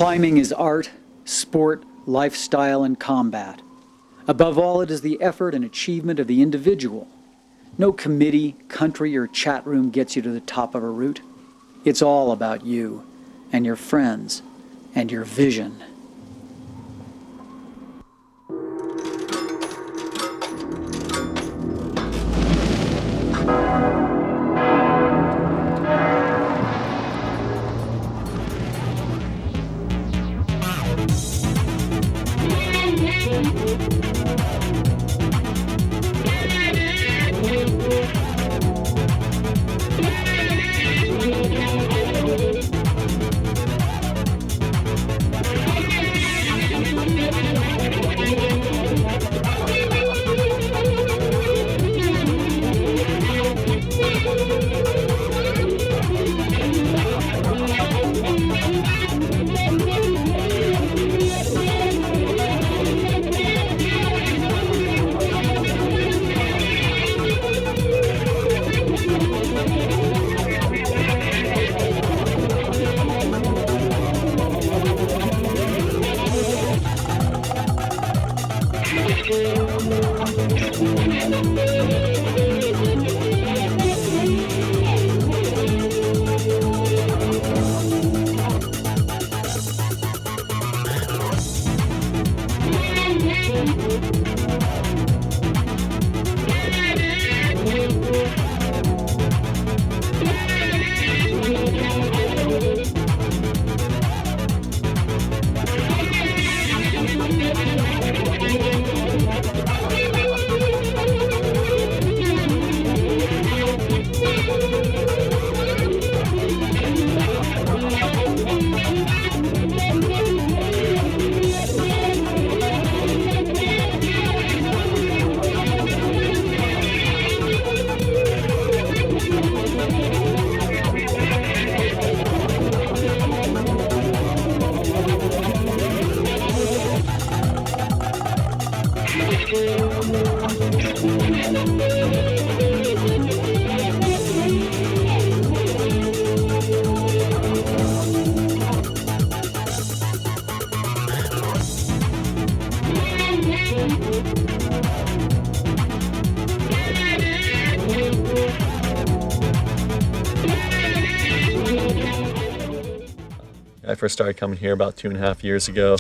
Climbing is art, sport, lifestyle, and combat. Above all, it is the effort and achievement of the individual. No committee, country, or chat room gets you to the top of a route. It's all about you and your friends and your vision. I first started coming here about 2.5 years ago.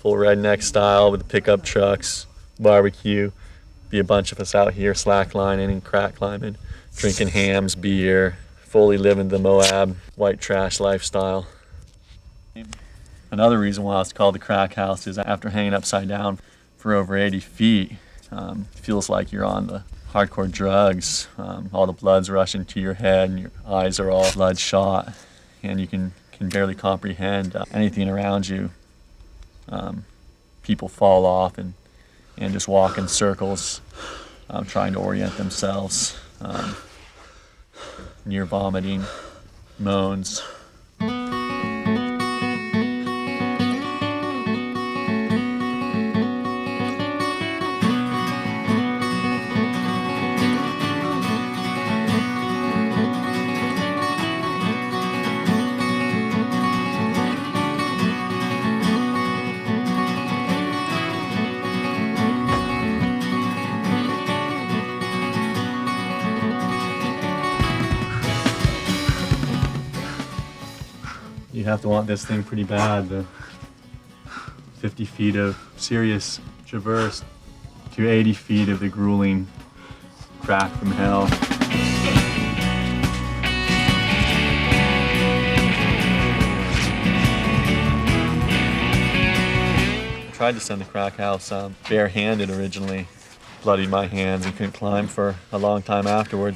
Full redneck style with the pickup trucks, barbecue. Be a bunch of us out here slacklining and crack climbing, drinking hams, beer, fully living the Moab white trash lifestyle. Another reason why it's called the Crackhouse is after hanging upside down for over 80 feet, it feels like you're on the hardcore drugs. All the blood's rushing to your head and your eyes are all bloodshot, and you can barely comprehend anything around you. People fall off and just walk in circles, trying to orient themselves, near vomiting, moans. You have to want this thing pretty bad. The 50 feet of serious traverse to 80 feet of the grueling crack from hell. I tried to send the Crackhouse barehanded originally. Bloodied my hands and couldn't climb for a long time afterward.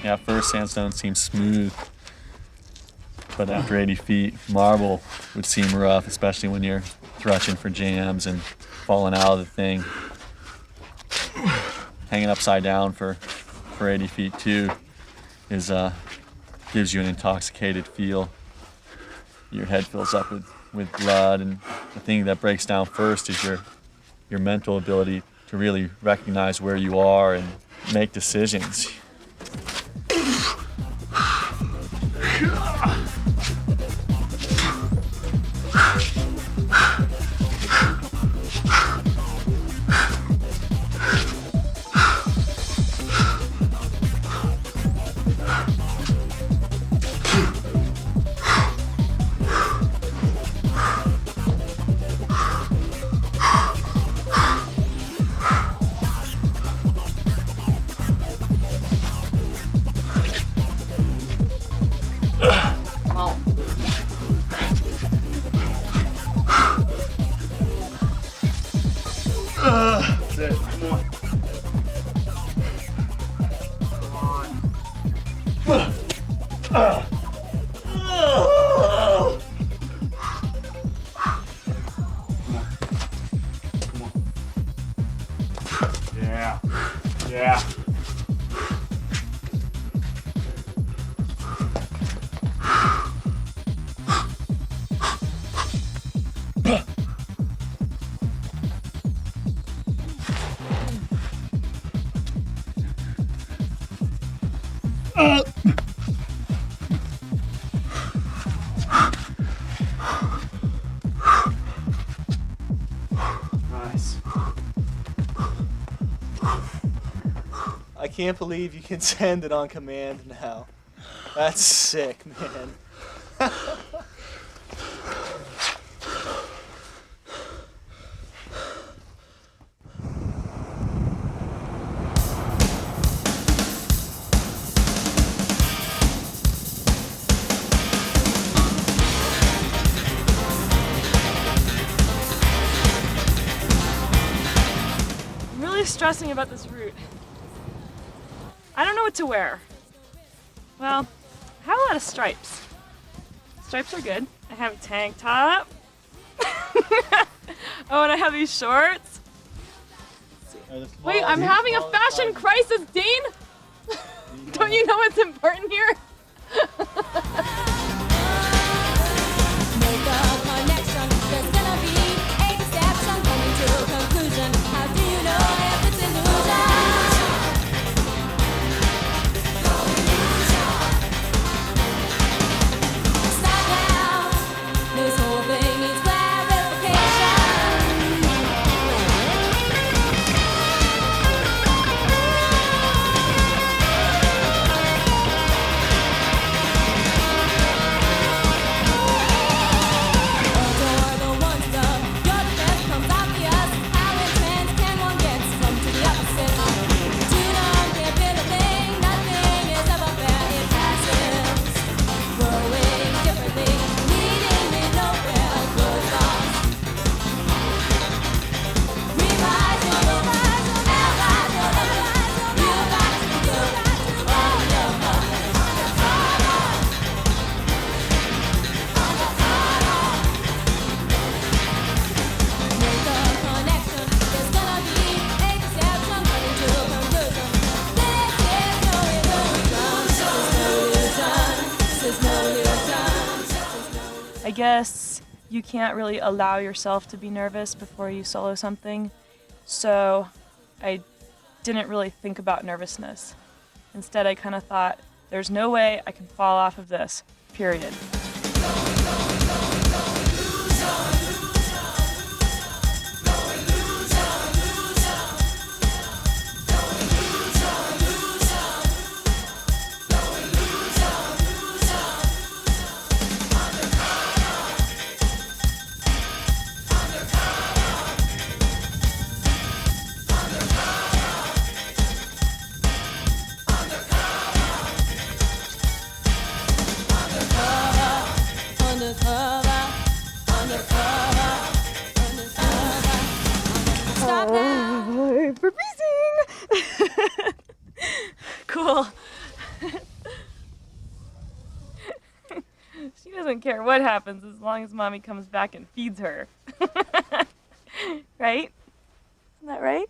At first, sandstone seemed smooth, but after 80 feet, marble would seem rough, especially when you're thrusting for jams and falling out of the thing. Hanging upside down for 80 feet too is gives you an intoxicated feel. Your head fills up with blood, and the thing that breaks down first is your mental ability to really recognize where you are and make decisions. it. Come on. Yeah. Yeah. Nice. I can't believe you can send it on command now. That's sick, man. I'm really stressing about this route. I don't know what to wear. Well, I have a lot of stripes. Stripes are good. I have a tank top. Oh, and I have these shorts. Wait, I'm having a fashion crisis, Dean! Don't you know what's important here? Make a connection. There's gonna be 80 steps. I'm coming to a conclusion. How do you know if it's illusion? Stop now. This whole thing needs clarification. Adore the one stuff. Your defense comes obvious. How intense can one get? Some to the opposite. Too long can't feel a thing. Nothing is ever fair. It passes. Growing differently, leading me nowhere. Good lost. Revise your analyze your you got to do all your Make a connection. There's gonna be 80 steps. I'm coming to a conclusion. This is no illusion. This is no illusion. I guess you can't really allow yourself to be nervous before you solo something, so I didn't really think about nervousness. Instead, I kind of thought, there's no way I can fall off of this, period. Stop now. For freezing! Cool. She doesn't care what happens as long as mommy comes back and feeds her. Right? Isn't that right?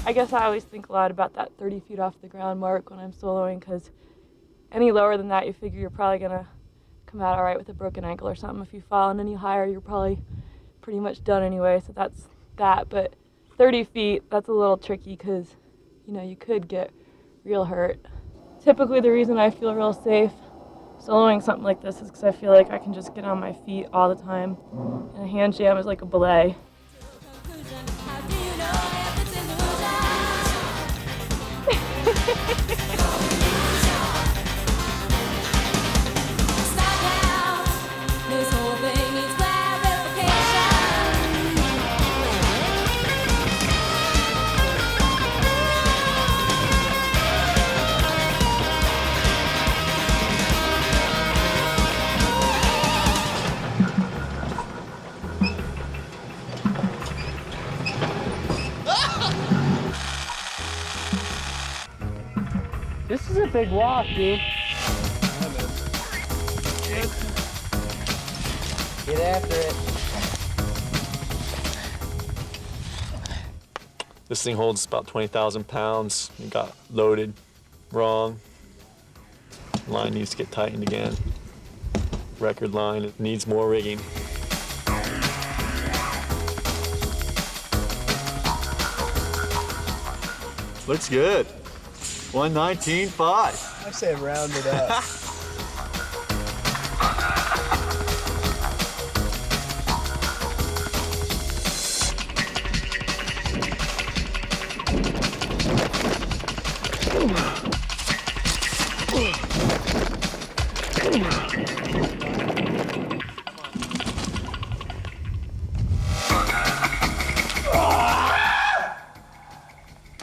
I guess I always think a lot about that 30 feet off the ground mark when I'm soloing, because any lower than that, you figure you're probably going to come out all right with a broken ankle or something. If you fall, and any higher, you're probably pretty much done anyway, so that's that. But 30 feet, that's a little tricky because, you know, you could get real hurt. Typically, the reason I feel real safe soloing something like this is because I feel like I can just get on my feet all the time, and a hand jam is like a belay. How do you know if it's Stop now. This whole thing needs clarification. This is a big walk, dude. Get after it. This thing holds about 20,000 pounds. It got loaded wrong. Line needs to get tightened again. Record line, it needs more rigging. Looks good. 119.5. I say round it up.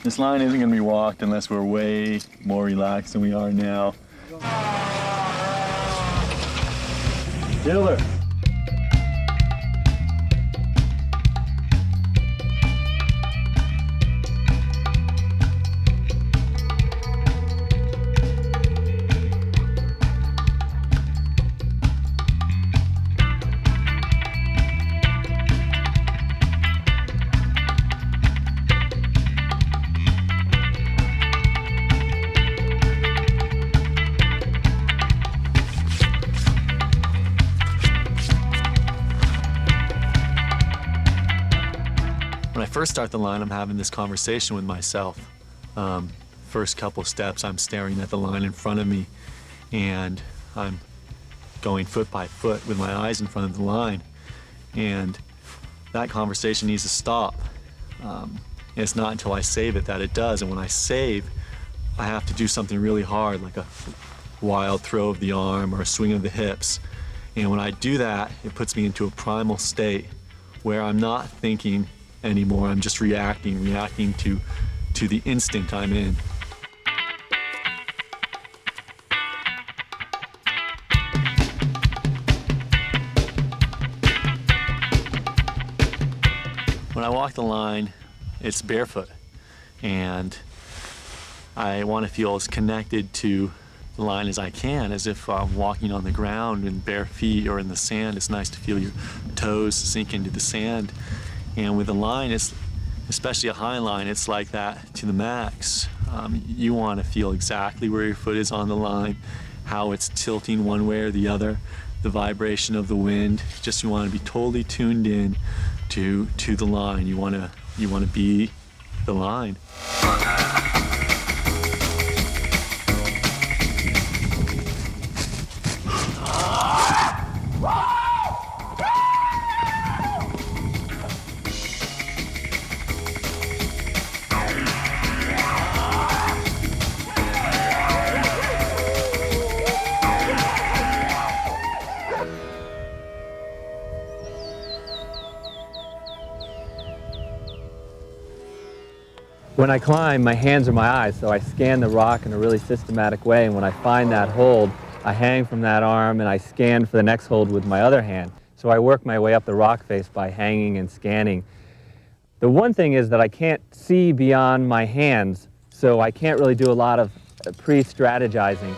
This line isn't going to be walked unless we're way more relaxed than we are now. Killer. When I first start the line, I'm having this conversation with myself. First couple steps, I'm staring at the line in front of me, and I'm going foot by foot with my eyes in front of the line. And that conversation needs to stop. It's not until I save it that it does. And when I save, I have to do something really hard, like a wild throw of the arm or a swing of the hips. And when I do that, it puts me into a primal state where I'm not thinking anymore. I'm just reacting to the instinct I'm in. When I walk the line, it's barefoot, and I want to feel as connected to the line as I can, as if I'm walking on the ground in bare feet or in the sand. It's nice to feel your toes sink into the sand. And with a line, it's, especially a high line, it's like that to the max. You want to feel exactly where your foot is on the line, how it's tilting one way or the other, the vibration of the wind. Just you want to be totally tuned in to the line. You want to be the line. When I climb, my hands are my eyes, so I scan the rock in a really systematic way, and when I find that hold, I hang from that arm and I scan for the next hold with my other hand. So I work my way up the rock face by hanging and scanning. The one thing is that I can't see beyond my hands, so I can't really do a lot of pre-strategizing.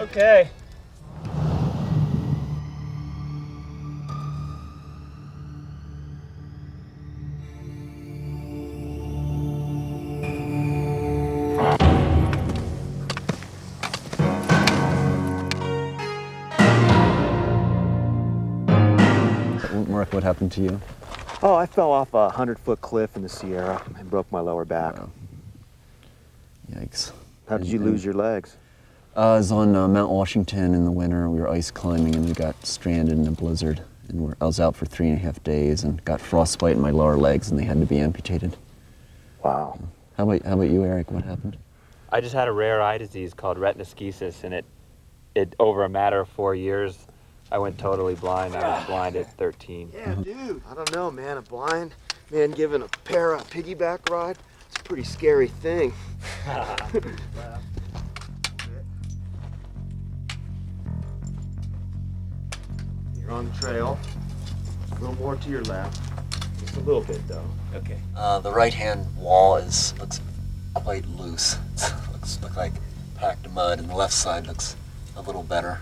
Okay. Mark, what happened to you? Oh, I fell off a 100-foot cliff in the Sierra and broke my lower back. Wow. Yikes. How did you lose your legs? I was on Mount Washington in the winter. We were ice climbing and we got stranded in a blizzard. And I was out for 3.5 days and got frostbite in my lower legs and they had to be amputated. Wow. How about you, Eric? What happened? I just had a rare eye disease called retinoschisis, and it over a matter of 4 years, I went totally blind. I was blind at 13. Yeah, dude. I don't know, man. A blind man given a pair of piggyback ride, it's a pretty scary thing. You're on the trail. A little more to your left. Just a little bit, though. Okay. The right-hand wall looks quite loose. It looks like packed mud, and the left side looks a little better.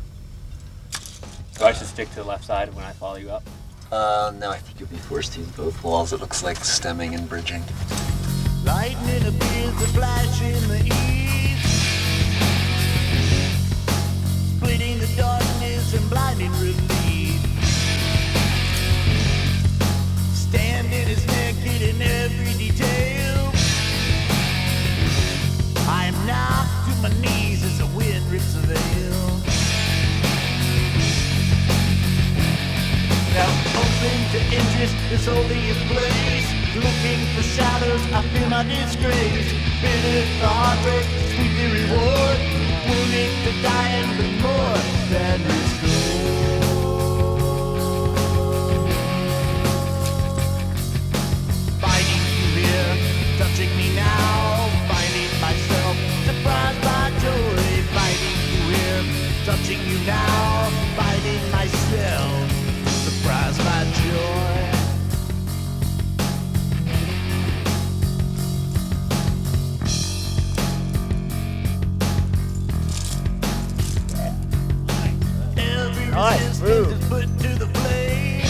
So I should stick to the left side when I follow you up? No, I think you'll be forced to use both walls. It looks like stemming and bridging. Lightning appears to flash in the east, splitting the darkness and blinding relief. Standing is naked in every detail. I am knocked to my knees as the wind rips the veil. Now open to interest, this holy place. Looking for shadows, I feel my disgrace. Bitter the heartbreak, sweet the reward. Wounded to dying, but more than restored. Finding you here, touching me now. Finding myself, surprised by joy. Finding you here, touching you now. Finding myself, surprised by joy. Nice move. Put to the flame.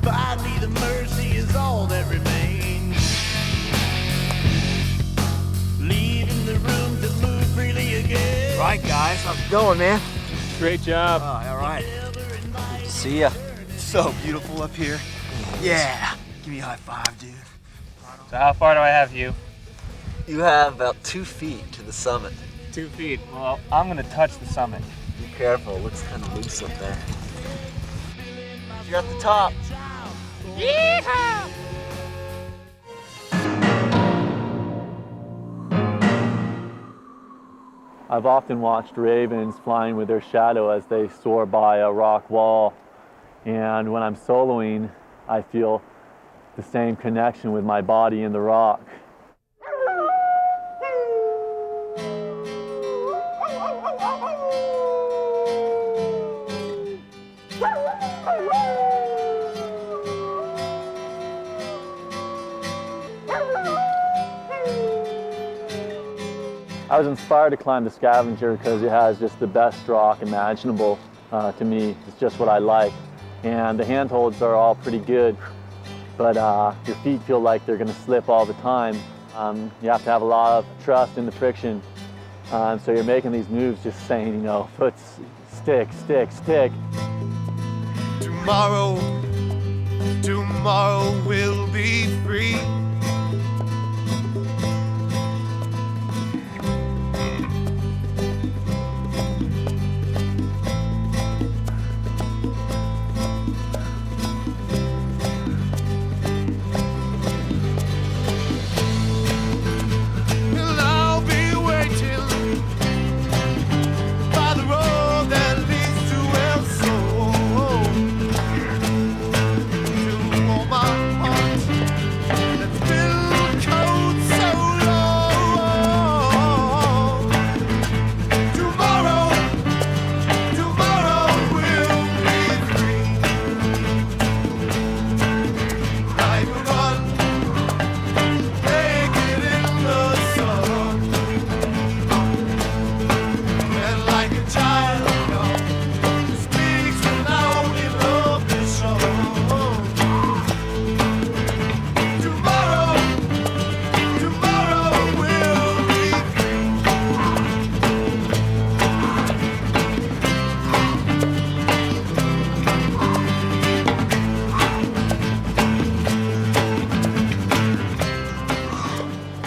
Finally, the mercy is all that remains. Leaving the room to move freely again. Right, guys. How's it going, man? Great job. All right. Good to see ya. It's so beautiful up here. Yeah. Give me a high five, dude. So how far do I have you? You have about 2 feet to the summit. 2 feet. Well, I'm gonna touch the summit. Be careful, it looks kind of loose up there. You're at the top. Yeehaw! I've often watched ravens flying with their shadow as they soar by a rock wall. And when I'm soloing, I feel the same connection with my body and the rock. I was inspired to climb the Scavenger because it has just the best rock imaginable to me. It's just what I like. And the handholds are all pretty good, but your feet feel like they're gonna slip all the time. You have to have a lot of trust in the friction. So you're making these moves just saying, you know, foot, stick, stick, stick. Tomorrow will be free.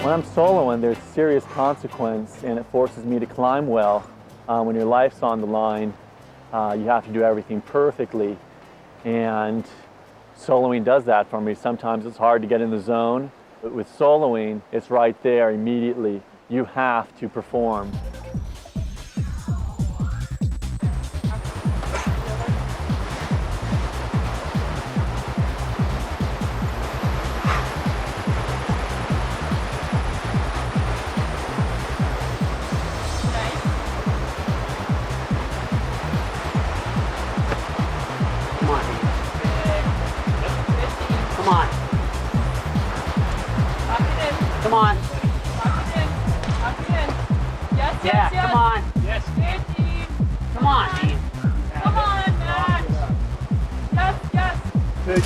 When I'm soloing, there's serious consequence, and it forces me to climb well. When your life's on the line, you have to do everything perfectly, and soloing does that for me. Sometimes it's hard to get in the zone, But with soloing, it's right there immediately. You have to perform. Come on. Come on. Yes, Yeah, yes, yes. come on. Yes. 15. Come on, Dean. Come on, Max. Yes, yes. Take.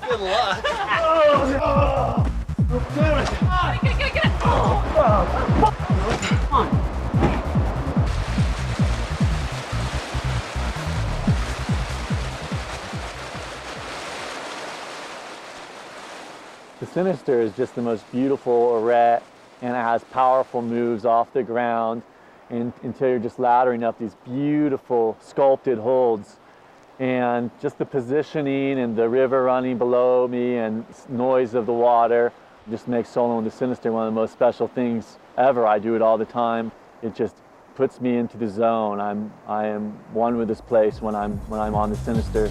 Good luck. Get it. Come on. The Sinister is just the most beautiful arret, and it has powerful moves off the ground until you're just laddering up these beautiful sculpted holds. And just the positioning and the river running below me and noise of the water just makes soloing the Sinister one of the most special things ever. I do it all the time. It just puts me into the zone. I am one with this place when I'm on the Sinister.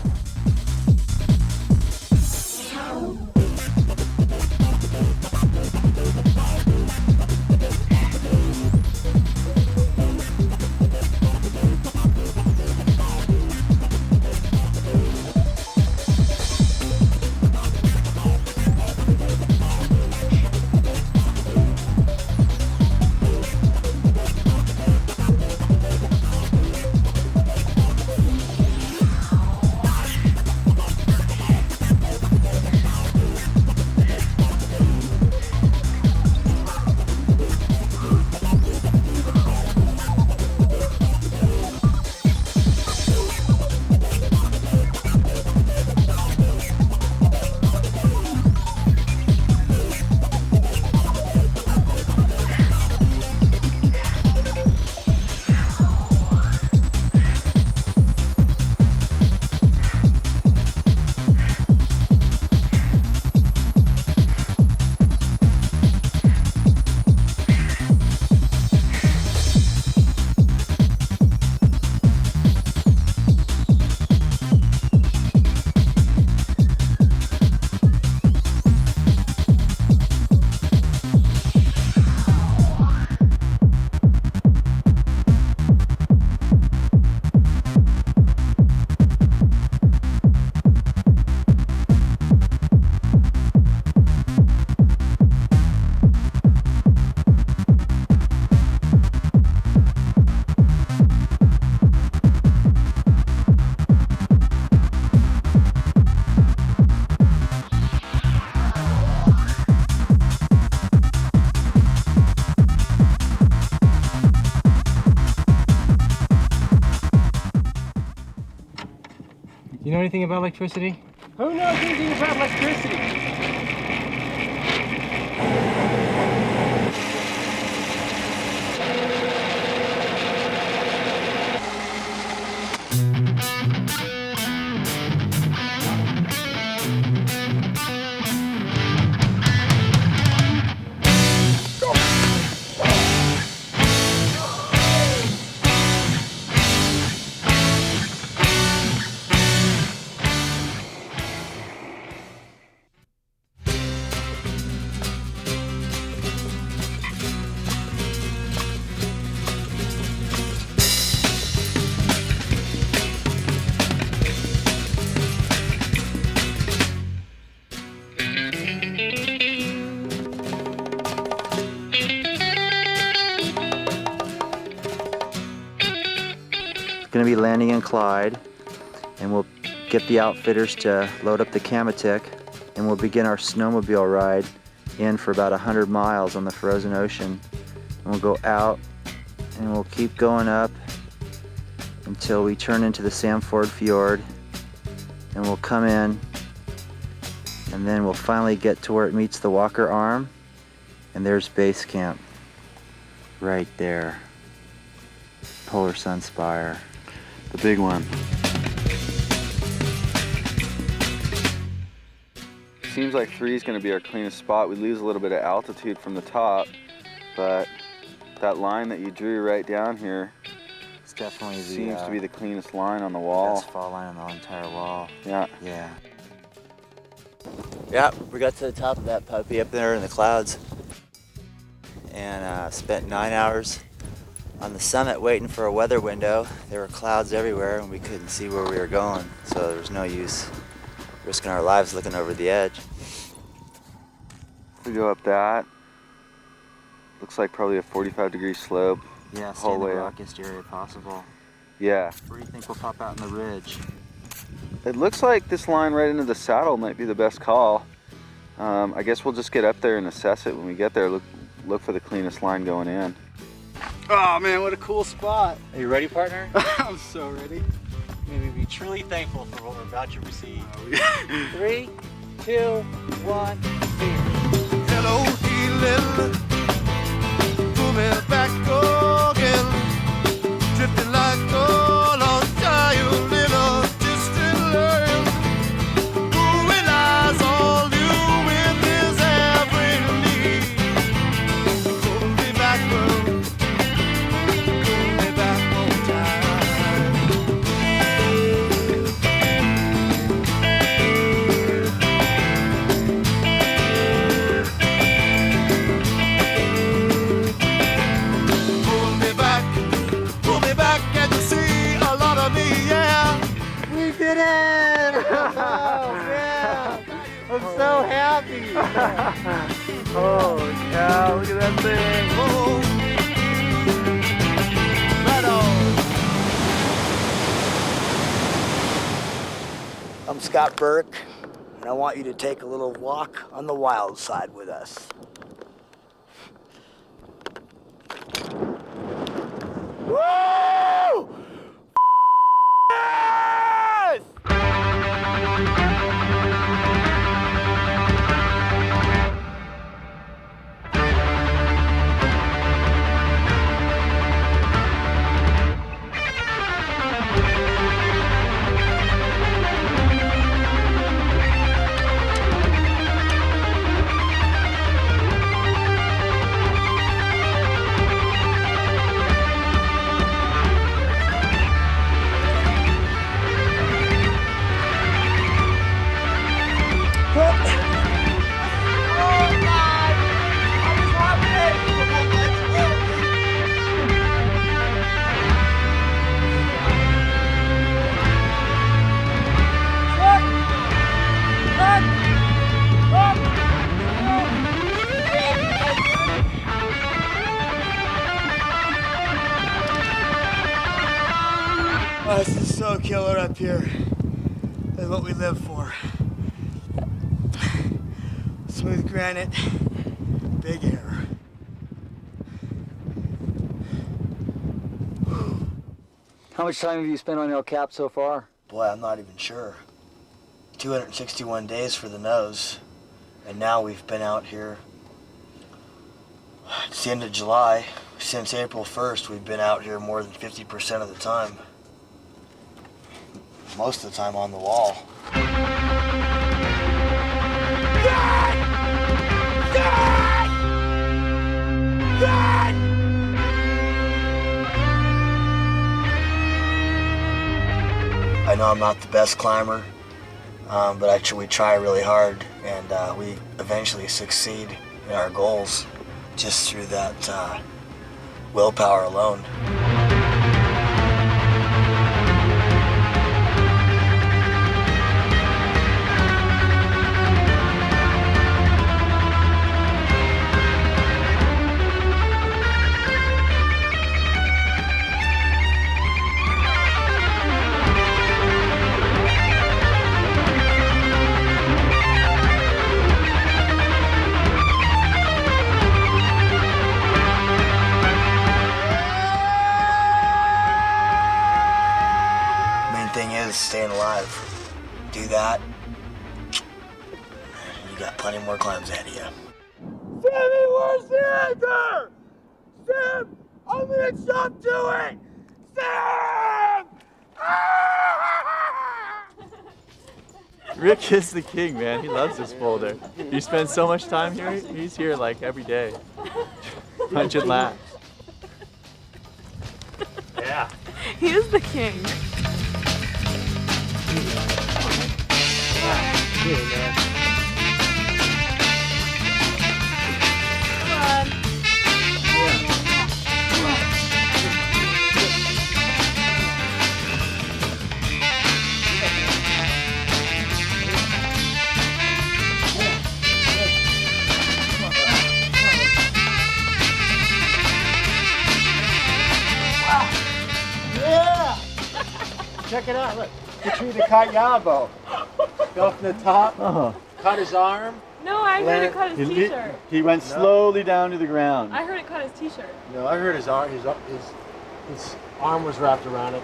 You know anything about electricity? Who knows anything about electricity? Going to be landing in Clyde, and we'll get the outfitters to load up the Kamatik, and we'll begin our snowmobile ride in for about 100 miles on the frozen ocean. And we'll go out and we'll keep going up until we turn into the Samford Fjord, and we'll come in, and then we'll finally get to where it meets the Walker Arm, and there's base camp right there. Polar Sun Spire, the big one. seems like 3 is going to be our cleanest spot. We lose a little bit of altitude from the top, but that line that you drew right down here definitely seems to be the cleanest line on the wall. Best fall line on the entire wall. Yeah. Yeah. Yeah, we got to the top of that puppy up there in the clouds and spent 9 hours on the summit waiting for a weather window. There were clouds everywhere and we couldn't see where we were going, so there was no use risking our lives looking over the edge. We go up that. Looks like probably a 45-degree slope. Yeah, the stay whole in the way up. rockiest area possible. Yeah. Where do you think we'll pop out in the ridge? It looks like this line right into the saddle might be the best call. I guess we'll just get up there and assess it when we get there. Look for the cleanest line going in. Oh man, what a cool spot. Are you ready, partner? I'm so ready. May we be truly thankful for what we're about to receive. 3, 2, 1, hello, healing. Pull me back again. Drifting like a lost child in a distant land. Who relies on you with his every need. Pull me back, world. Pull me back one time. Pull me back and you see a lot of me, yeah. We did it! Oh, man! I'm so happy! Holy cow, look at that thing. Oh. Right on. I'm Scott Burke, and I want you to take a little walk on the wild side with us. Woo! Yes! Oh, this is so killer up here. That's what we live for. Smooth granite, big air. How much time have you spent on El Cap so far? Boy, I'm not even sure. 261 days for the nose. And now we've been out here. It's the end of July. Since April 1st, we've been out here more than 50% of the time. Most of the time on the wall. I know I'm not the best climber, but we try really hard, and we eventually succeed in our goals just through that willpower alone. Staying alive. Do that, you got plenty more climbs ahead of you. Sammy, where's the anchor? Sam, I'm gonna jump to it! Sam! Rick is the king, man. He loves this boulder. He spends so much time here. He's here like every day. 100 laps. Yeah. He is the king. Yeah! Check it out, look. The tree that caught Yabo. Fell from the top, cut his arm. No, I heard it caught his t-shirt. He went slowly down to the ground. I heard it caught his t-shirt. No, I heard his arm. His arm was wrapped around it.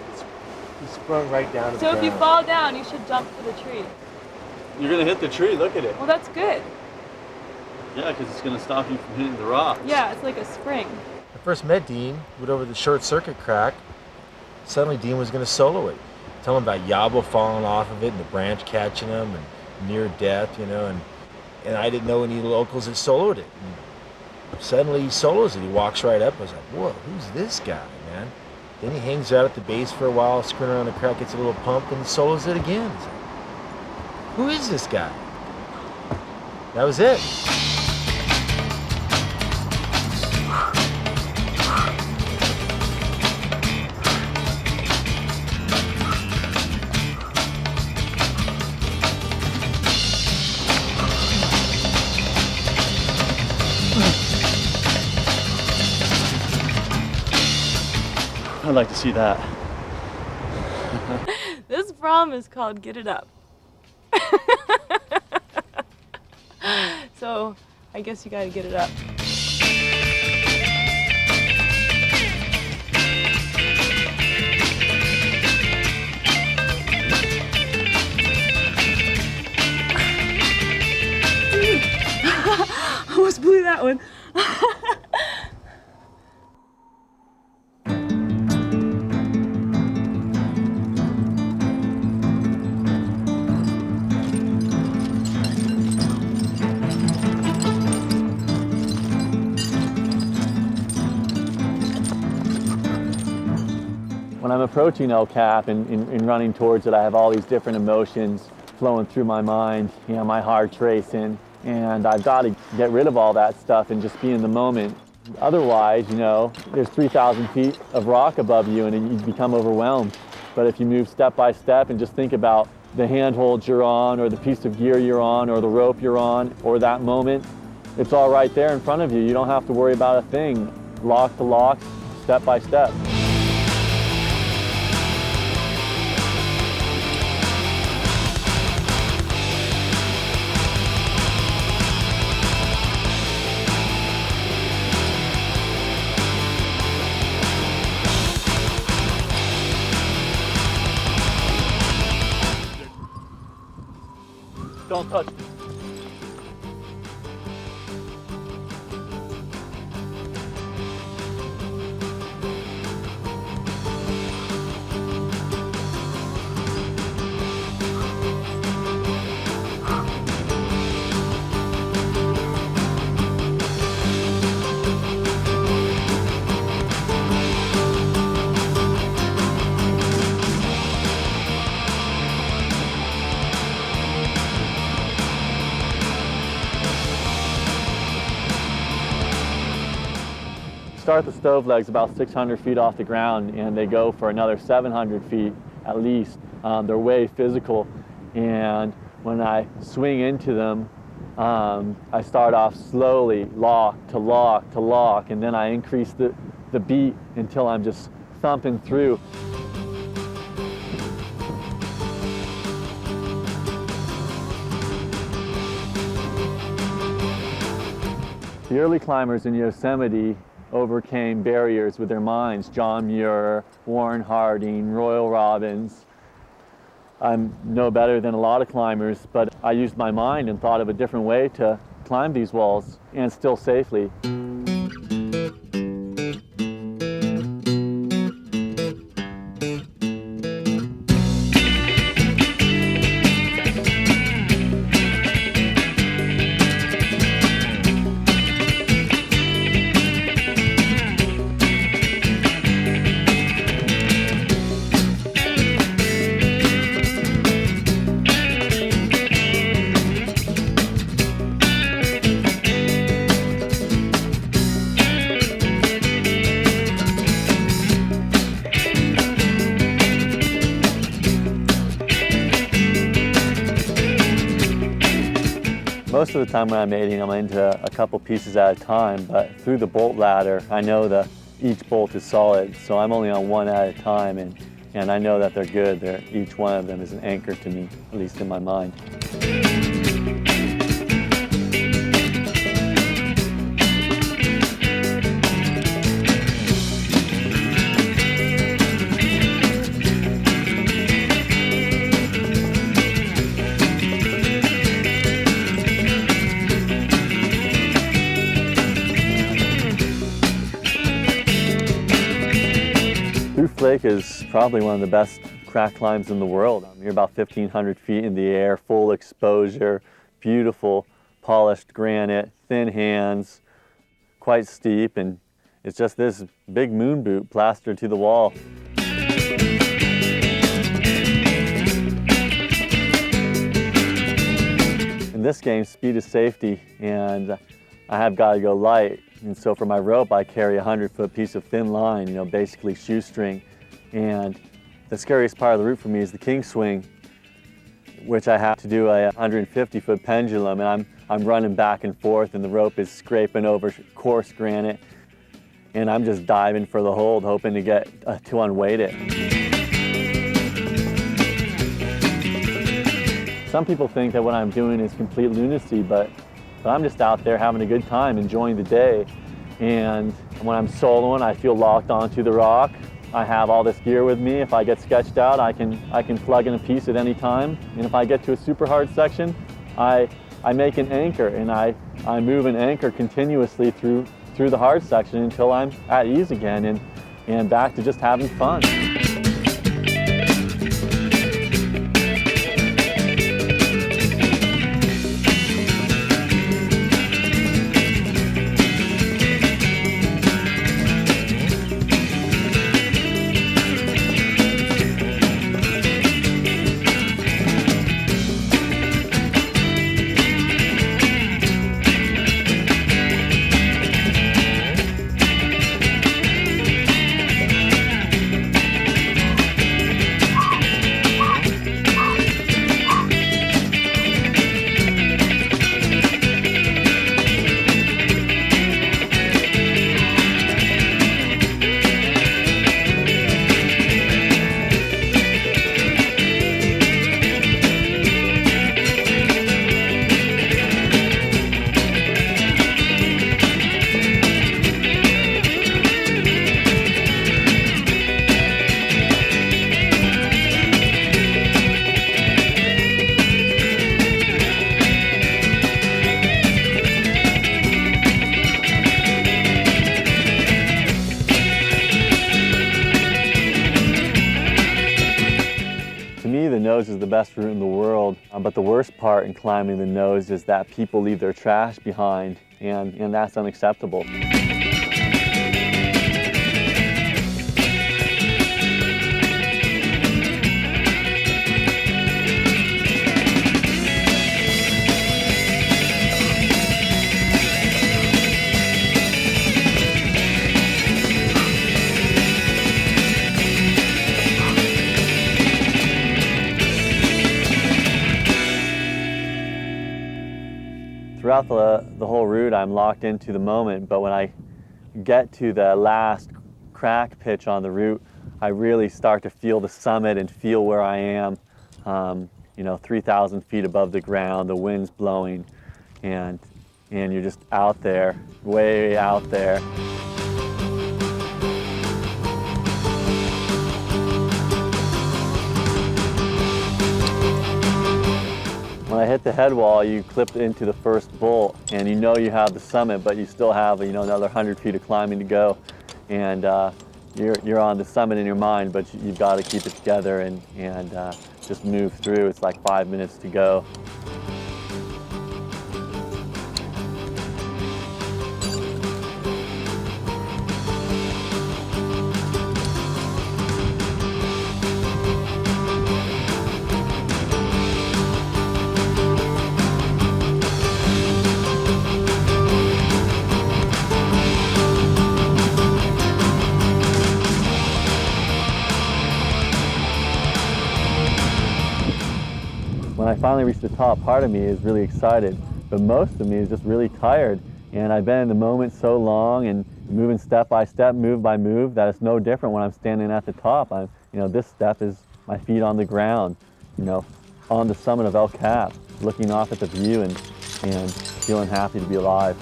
He sprung right down to the So if ground. you fall down, you should jump for the tree. You're gonna hit the tree, look at it. Well, that's good. Yeah, because it's gonna stop you from hitting the rocks. Yeah, it's like a spring. I first met Dean, went over the short circuit crack. Suddenly Dean was going to solo it. Tell him about Yabo falling off of it and the branch catching him and near death, you know, and I didn't know any locals that soloed it. And suddenly he solos it. He walks right up. I was like, whoa, who's this guy, man? Then he hangs out at the base for a while, screwing around the crack, gets a little pump, and solos it again. He's like, who is this guy? That was it. I'd like to see that. This problem is called Get It Up. So I guess you gotta get it up. Almost blew that one. When I'm approaching El Cap and running towards it, I have all these different emotions flowing through my mind. You know, my heart's racing, and I've got to get rid of all that stuff and just be in the moment. Otherwise, you know, there's 3,000 feet of rock above you and you become overwhelmed. But if you move step by step and just think about the handhold you're on or the piece of gear you're on or the rope you're on or that moment, it's all right there in front of you. You don't have to worry about a thing. Lock to lock, step by step. Don't touch me. Start the stove legs about 600 feet off the ground and they go for another 700 feet at least. They're way physical, and when I swing into them, I start off slowly, lock to lock to lock, and then I increase the beat until I'm just thumping through. The early climbers in Yosemite overcame barriers with their minds. John Muir, Warren Harding, Royal Robbins. I'm no better than a lot of climbers, but I used my mind and thought of a different way to climb these walls and still safely. Most of the time when I'm mating, I'm into a couple pieces at a time, but through the bolt ladder, I know that each bolt is solid, so I'm only on one at a time, and I know that they're good. Each one of them is an anchor to me, at least in my mind. Roof Lake is probably one of the best crack climbs in the world. You're about 1,500 feet in the air, full exposure, beautiful polished granite, thin hands, quite steep, and it's just this big moon boot plastered to the wall. In this game, speed is safety, and I have got to go light. And so for my rope, I carry a 100-foot piece of thin line, basically shoestring. And the scariest part of the route for me is the king swing, which I have to do a 150-foot pendulum, and I'm running back and forth, and the rope is scraping over coarse granite, and I'm just diving for the hold, hoping to get to unweight it. Some people think that what I'm doing is complete lunacy, but I'm just out there having a good time, enjoying the day. And when I'm soloing, I feel locked onto the rock. I have all this gear with me. If I get sketched out, I can plug in a piece at any time. And if I get to a super hard section, I make an anchor, and I move an anchor continuously through the hard section until I'm at ease again and back to just having fun. The nose is the best route in the world, but the worst part in climbing the nose is that people leave their trash behind, and that's unacceptable. Throughout the whole route, I'm locked into the moment, but when I get to the last crack pitch on the route, I really start to feel the summit and feel where I am, 3,000 feet above the ground, the wind's blowing, and you're just out there, way out there. When I hit the head wall, you clip into the first bolt, and you know you have the summit, but you still have another 100 feet of climbing to go, and you're on the summit in your mind, but you've got to keep it together and just move through. It's like 5 minutes to go. When I finally reach the top, part of me is really excited, but most of me is just really tired. And I've been in the moment so long and moving step by step, move by move, that it's no different when I'm standing at the top. This step is my feet on the ground, on the summit of El Cap, looking off at the view and feeling happy to be alive.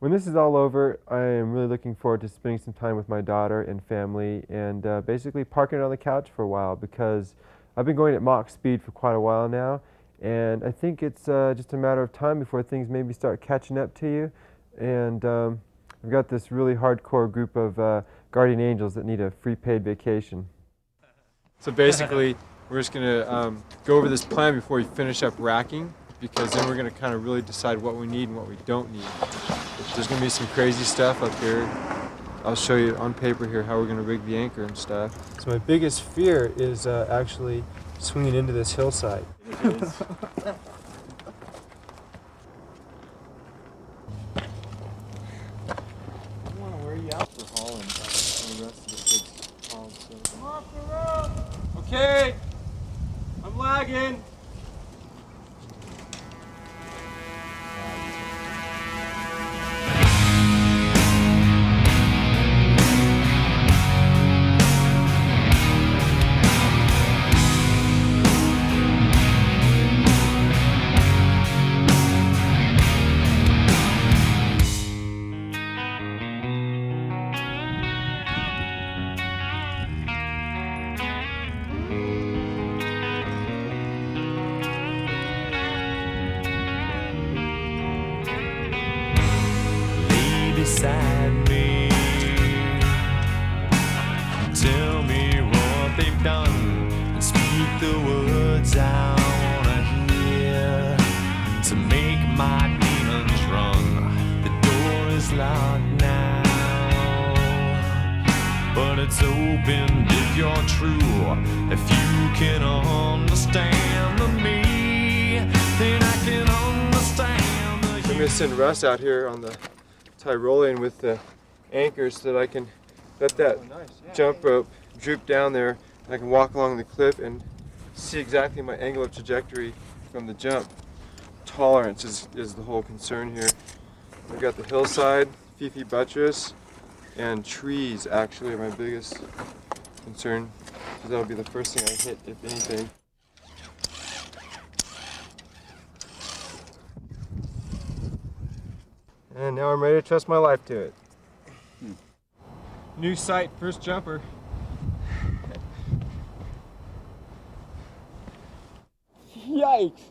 When this is all over, I am really looking forward to spending some time with my daughter and family and basically parking on the couch for a while, because I've been going at Mach speed for quite a while now, and I think it's just a matter of time before things maybe start catching up to you. And I've got this really hardcore group of guardian angels that need a free paid vacation. So basically, we're just going to go over this plan before we finish up racking, because then we're going to kind of really decide what we need and what we don't need. There's going to be some crazy stuff up here. I'll show you on paper here how we're going to rig the anchor and stuff. So my biggest fear is actually swinging into this hillside. I don't want to wear you out for hauling the rest of the kids haul, so. Come off the road! Okay, I'm lagging. Beside me, tell me what they've done and speak the words I wanna hear to make my demons run. The door is locked now, but it's open if you're true. If you can understand me, then I can understand the. I'm gonna send Russ out here on the Tyrolean with the anchors so that I can let that jump rope droop down there, and I can walk along the cliff and see exactly my angle of trajectory from the jump. Tolerance is the whole concern here. We've got the hillside, Fifi buttress, and trees actually are my biggest concern, because that'll be the first thing I hit, if anything. And now I'm ready to trust my life to it. New sight, first jumper. Yikes!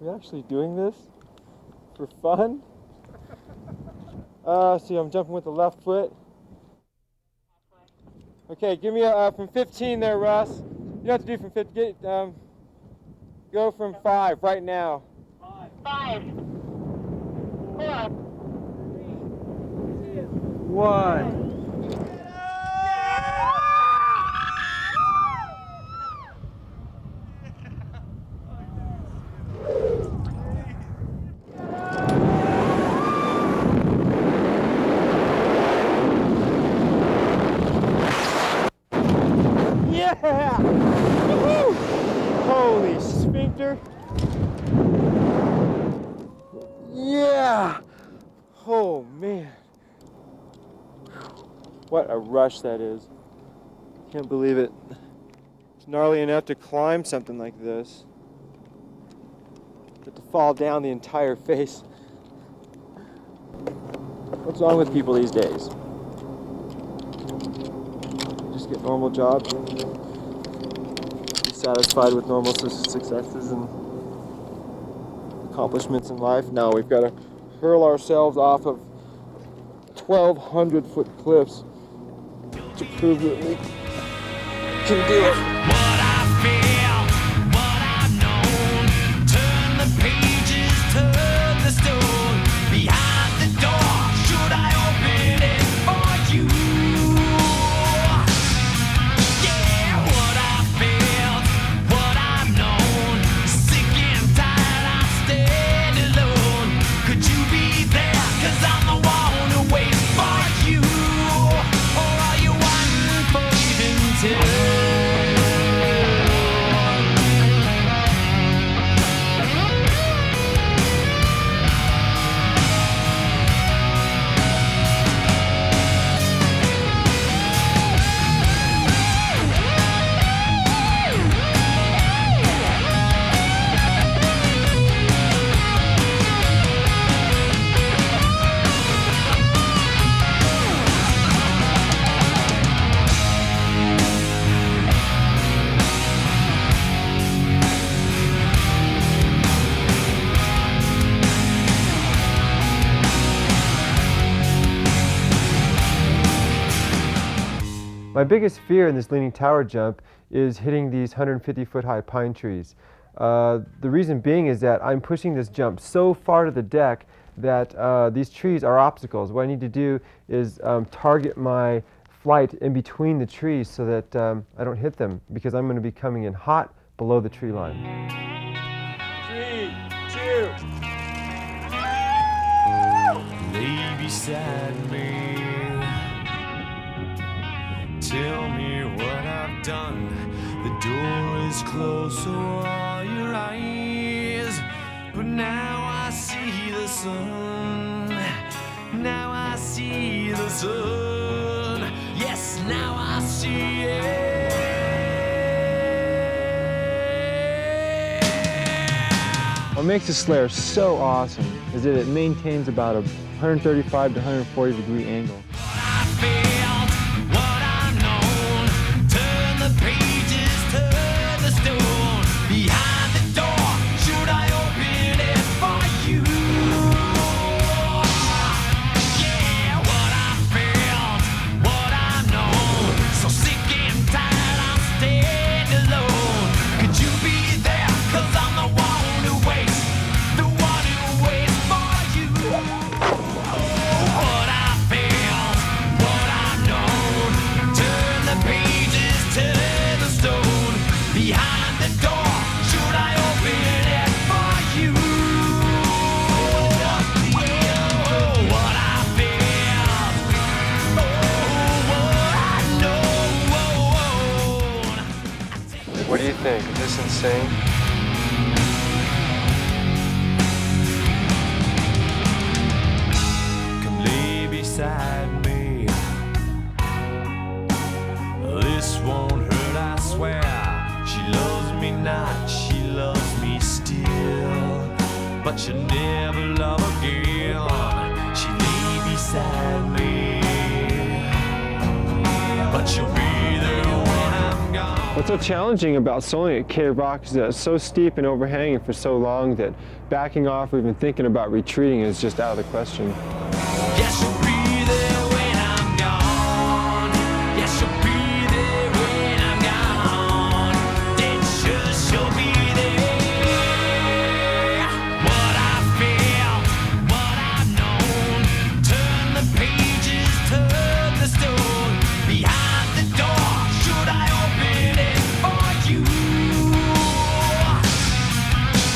We're actually doing this for fun? See, I'm jumping with the left foot. Okay, give me from 15 there, Russ. You don't have to do from 50. Go from 5 right now. 5, 4, 1. Yeah! Woo-hoo! Holy sphincter! Yeah! Oh man! What a rush that is. Can't believe it. It's gnarly enough to climb something like this, but to fall down the entire face. What's wrong with people these days? Just get normal jobs and be satisfied with normal successes and accomplishments in life? No, we've got to hurl ourselves off of 1,200-foot cliffs to prove that we can do it. What I feel, what I've known, turn the pages, turn the stone. Behind the door, should I open it for you? Yeah, what I feel, what I've known, sick and My biggest fear in this leaning tower jump is hitting these 150-foot high pine trees. The reason being is that I'm pushing this jump so far to the deck that these trees are obstacles. What I need to do is target my flight in between the trees so that I don't hit them, because I'm going to be coming in hot below the tree line. 3, 2. Lay beside me, tell me what I've done. The door is closed, so are your eyes. But now I see the sun. Now I see the sun. Yes, now I see it. What makes this Slayer so awesome is that it maintains about a 135 to 140 degree angle. What do you think? Is this insane? Come lay beside me. This won't hurt, I swear. She loves me not, she loves me still. But she'll never love again. She lay beside me, but she'll be there when I'm gone. What's so challenging about soloing at Cave Rock is that it's so steep and overhanging for so long that backing off or even thinking about retreating is just out of the question. Yes, she'll be there when I'm gone. Yes, she'll be there when I'm gone. Dead sure she'll be there. What I felt, what I've known. Turn the pages, turn the stone. Behind the door, should I open it for you?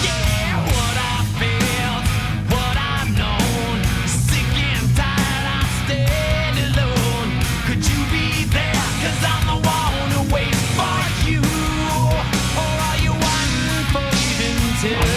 Yeah, what I felt, what I've known. Sick and tired, I stand alone. Could you be there? 'Cause I'm the one who waits for you. Or are you waiting for even till?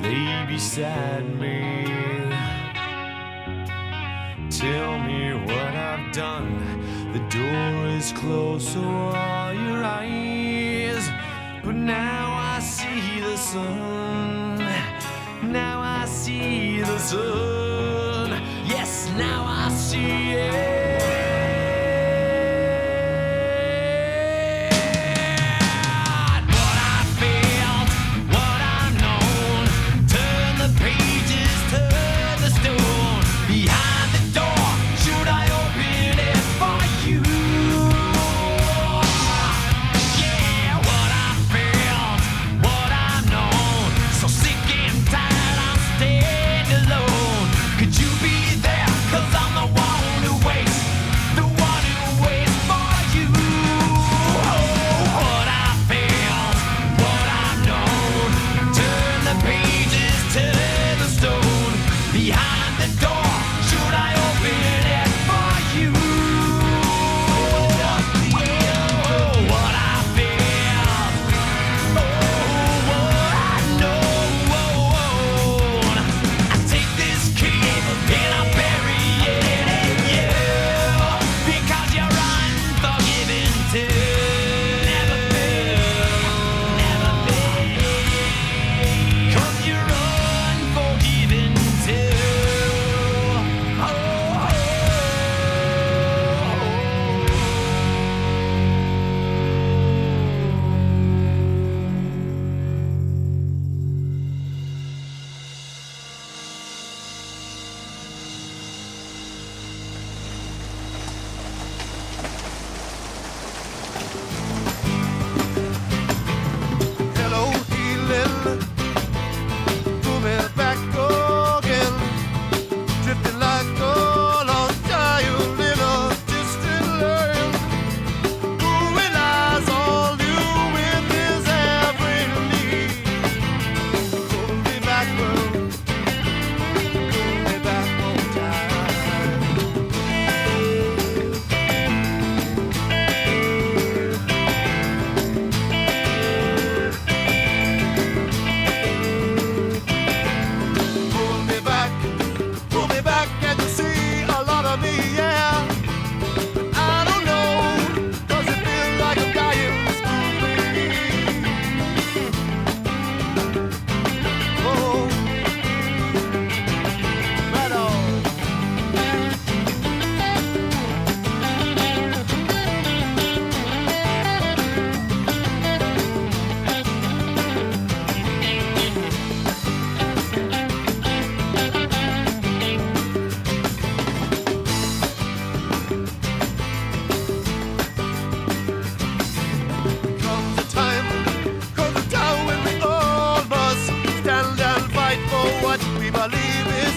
Lay beside me, tell me what I've done. The door is closed, so are your eyes. But now I see the sun. Now I see the sun. Yes, now I see it. Could you be there? 'Cause I'm the one who waits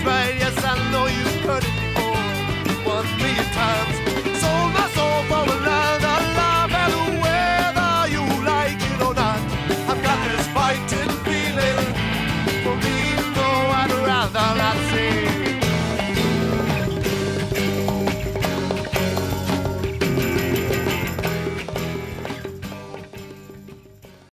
right, yes, I know you cut it